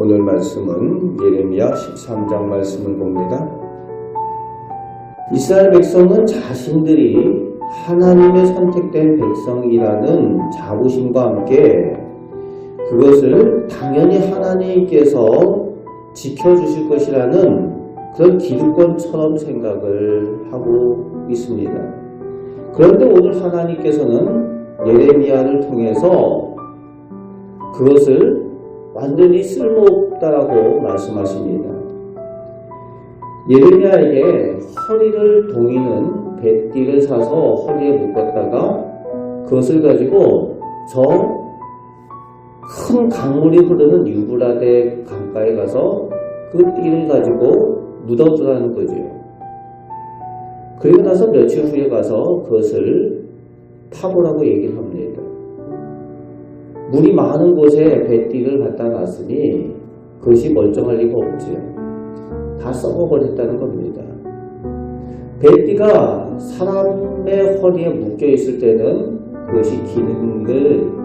오늘 말씀은 예레미야 13장 말씀을 봅니다. 이스라엘 백성은 자신들이 하나님의 선택된 백성이라는 자부심과 함께 그것을 당연히 하나님께서 지켜주실 것이라는 그런 기득권처럼 생각을 하고 있습니다. 그런데 오늘 하나님께서는 예레미야를 통해서 그것을 완전히 쓸모없다라고 말씀하십니다. 예레미야에게 허리를 동이는 뱃띠를 사서 허리에 묶었다가 그것을 가지고 저 큰 강물이 흐르는 유브라데 강가에 가서 그 띠를 가지고 묻어두라는 거죠. 그리고 나서 며칠 후에 가서 그것을 파보라고 얘기를 합니다. 물이 많은 곳에 뱃띠를 갖다 놨으니 그것이 멀쩡할 리가 없죠. 다 썩어버렸다는 겁니다. 뱃띠가 사람의 허리에 묶여 있을 때는 그것이 기능을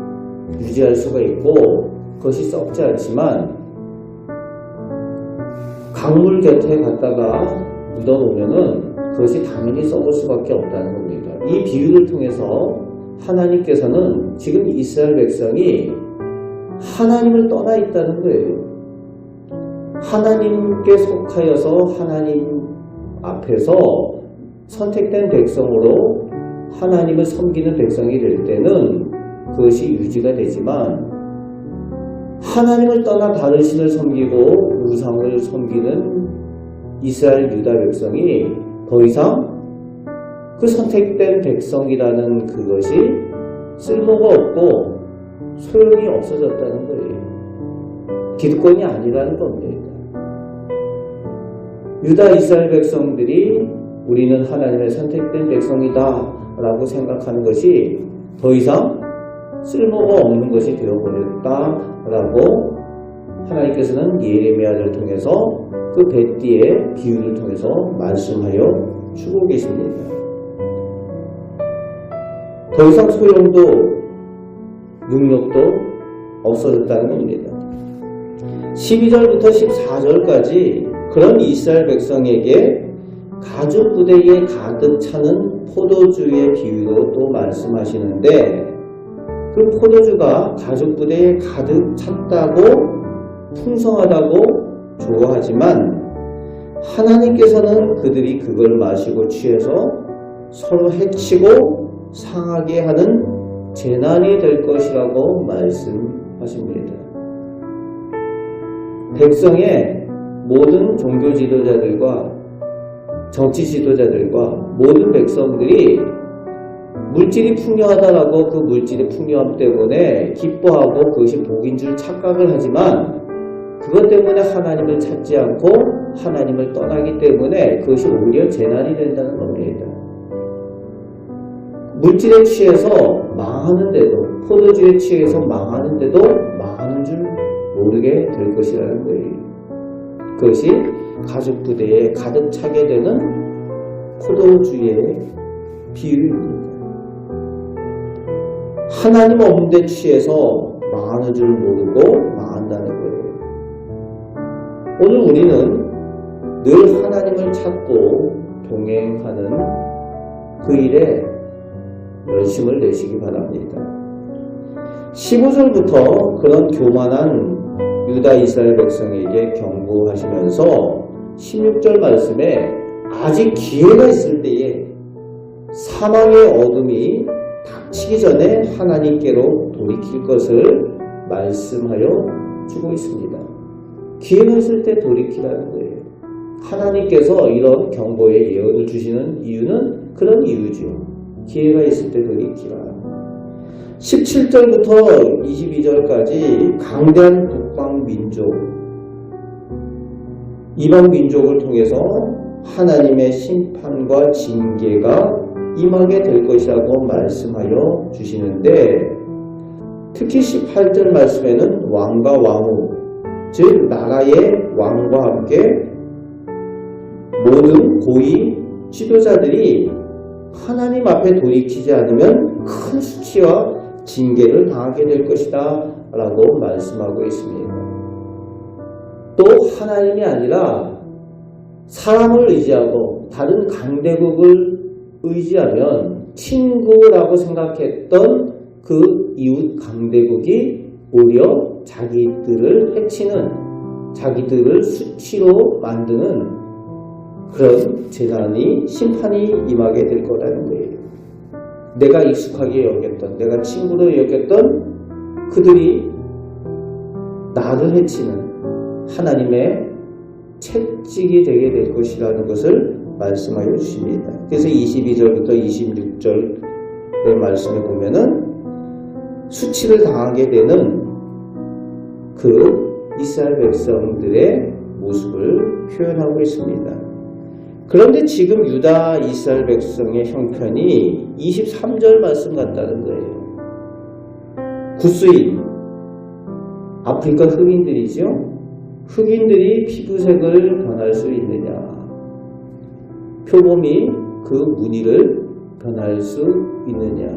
유지할 수가 있고 그것이 썩지 않지만 강물 곁에 갖다가 묻어놓으면은 그것이 당연히 썩을 수밖에 없다는 겁니다. 이 비유를 통해서 하나님께서는 지금 이스라엘 백성이 하나님을 떠나 있다는 거예요. 하나님께 속하여서 하나님 앞에서 선택된 백성으로 하나님을 섬기는 백성이 될 때는 그것이 유지가 되지만 하나님을 떠나 다른 신을 섬기고 우상을 섬기는 이스라엘 유다 백성이 더 이상 그 선택된 백성이라는 그것이 쓸모가 없고 소용이 없어졌다는 거예요. 기득권이 아니라는 겁니다. 유다 이스라엘 백성들이 우리는 하나님의 선택된 백성이다 라고 생각하는 것이 더 이상 쓸모가 없는 것이 되어버렸다라고 하나님께서는 예레미야를 통해서 그 뱃띠의 비유를 통해서 말씀하여 주고 계십니다. 더 이상 소용도 능력도 없어졌다는 겁니다. 12절부터 14절까지 그런 이스라엘 백성에게 가죽 부대에 가득 차는 포도주의 비유로 또 말씀하시는데 그 포도주가 가죽 부대에 가득 찼다고 풍성하다고 좋아하지만 하나님께서는 그들이 그걸 마시고 취해서 서로 해치고 상하게 하는 재난이 될 것이라고 말씀하십니다. 백성의 모든 종교 지도자들과 정치 지도자들과 모든 백성들이 물질이 풍요하다라고 그 물질의 풍요함 때문에 기뻐하고 그것이 복인 줄 착각을 하지만 그것 때문에 하나님을 찾지 않고 하나님을 떠나기 때문에 그것이 오히려 재난이 된다는 겁니다. 물질에 취해서 망하는데도 포도주에 취해서 망하는데도 망하는 줄 모르게 될 것이라는 거예요. 그것이 가죽 부대에 가득 차게 되는 포도주의 비유입니다. 하나님 없는 데 취해서 망하는 줄 모르고 망한다는 거예요. 오늘 우리는 늘 하나님을 찾고 동행하는 그 일에 열심을 내시기 바랍니다. 15절부터 그런 교만한 유다 이스라엘 백성에게 경고하시면서 16절 말씀에 아직 기회가 있을 때에 사망의 어둠이 닥치기 전에 하나님께로 돌이킬 것을 말씀하여 주고 있습니다. 기회가 있을 때 돌이키라는 거예요. 하나님께서 이런 경고의 예언을 주시는 이유는 그런 이유죠. 기회가 있을 때 돌이키라. 17절부터 22절까지 강대한 북방 민족, 이방 민족을 통해서 하나님의 심판과 징계가 임하게 될 것이라고 말씀하여 주시는데 특히 18절 말씀에는 왕과 왕후, 즉 나라의 왕과 함께 모든 고위 지도자들이 하나님 앞에 돌이키지 않으면 큰 수치와 징계를 당하게 될 것이다 라고 말씀하고 있습니다. 또 하나님이 아니라 사람을 의지하고 다른 강대국을 의지하면 친구라고 생각했던 그 이웃 강대국이 오히려 자기들을 해치는, 자기들을 수치로 만드는 그런 재난이, 심판이 임하게 될 거라는 거예요. 내가 익숙하게 여겼던, 내가 친구로 여겼던 그들이 나를 해치는 하나님의 채찍이 되게 될 것이라는 것을 말씀하여 주십니다. 그래서 22절부터 26절의 말씀에 보면은 수치를 당하게 되는 그 이스라엘 백성들의 모습을 표현하고 있습니다. 그런데 지금 유다 이스라엘 백성의 형편이 23절 말씀 같다는 거예요. 구스인, 아프리카 흑인들이죠. 흑인들이 피부색을 변할 수 있느냐? 표범이 그 무늬를 변할 수 있느냐?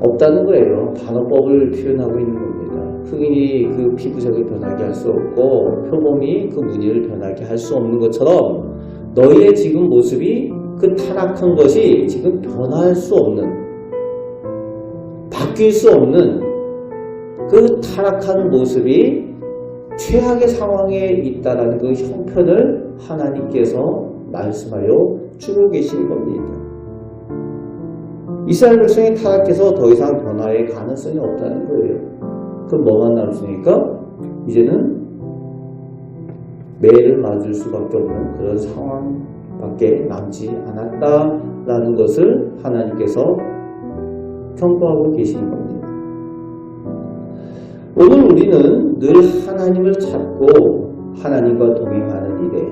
없다는 거예요. 반어법을 표현하고 있는 겁니다. 흑인이 그 피부색을 변하게 할 수 없고 표범이 그 무늬를 변하게 할 수 없는 것처럼 너희의 지금 모습이 그 타락한 것이 지금 변할 수 없는, 바뀔 수 없는 그 타락한 모습이 최악의 상황에 있다는 그 형편을 하나님께서 말씀하여 주고 계신 겁니다. 이스라엘 백성이 타락해서 더 이상 변화의 가능성이 없다는 거예요. 그럼 뭐만 남습니까? 이제는 매를 맞을 수밖에 없는 그런 상황밖에 남지 않았다라는 것을 하나님께서 경고하고 계신 겁니다. 오늘 우리는 늘 하나님을 찾고 하나님과 동행하는 일에,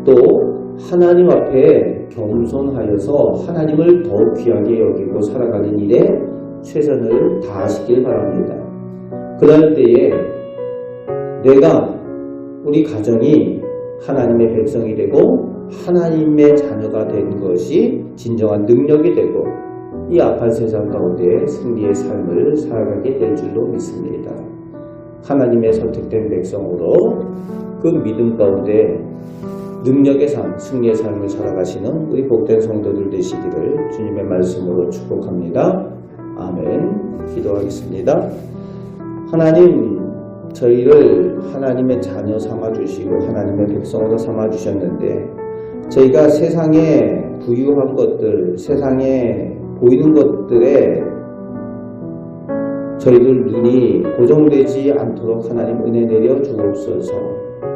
또 하나님 앞에 겸손하여서 하나님을 더 귀하게 여기고 살아가는 일에 최선을 다하시길 바랍니다. 그럴 때에 내가, 우리 가정이 하나님의 백성이 되고 하나님의 자녀가 된 것이 진정한 능력이 되고 이 악한 세상 가운데 승리의 삶을 살아가게 될 줄로 믿습니다. 하나님의 선택된 백성으로 그 믿음 가운데 능력의 삶, 승리의 삶을 살아가시는 우리 복된 성도들 되시기를 주님의 말씀으로 축복합니다. 아멘. 기도하겠습니다. 하나님, 저희를 하나님의 자녀 삼아주시고 하나님의 백성으로 삼아주셨는데 저희가 세상에 부유한 것들, 세상에 보이는 것들에 저희들 눈이 고정되지 않도록 하나님 은혜 내려 주옵소서.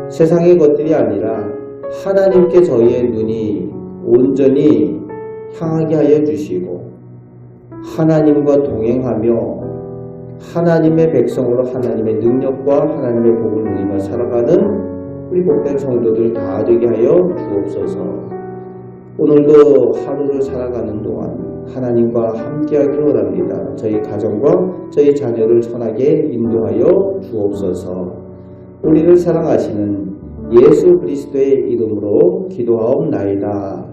세상의 것들이 아니라 하나님께 저희의 눈이 온전히 향하게 하여 주시고 하나님과 동행하며 하나님의 백성으로 하나님의 능력과 하나님의 복을 누리며 살아가는 우리 복된 성도들 다 되게 하여 주옵소서. 오늘도 하루를 살아가는 동안 하나님과 함께하기 원합니다. 저희 가정과 저희 자녀를 선하게 인도하여 주옵소서. 우리를 사랑하시는 예수 그리스도의 이름으로 기도하옵나이다.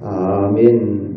아멘.